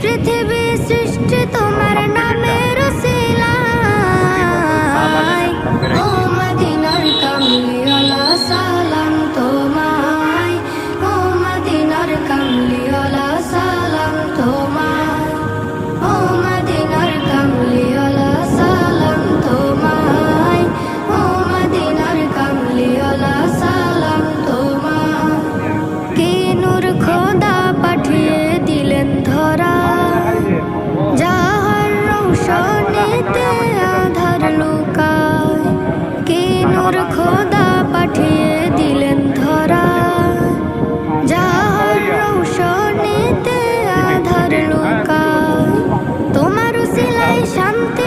পৃথিবী সৃষ্টি তোমার নামের উসিলায়। ও মদিনার কামলিওয়ালা সালাম তোমায়, ও মদিনার কামলিওয়ালা সালাম তোমায়, ও মদিনার কামলিওয়ালা সালাম তোমায়, ও মদিনার কামলিওয়ালা সালাম তোমায়। কি নূর খোদা পাঠিয়ে দিলেন ধরা, যাহার রৌশনীতে আধার লুকায়। কি নূর খোদা পাঠিয়ে দিলেন ধরা, যাহার রৌশনীতে আধার লুকায়। তোমার উসিলায় শান্তি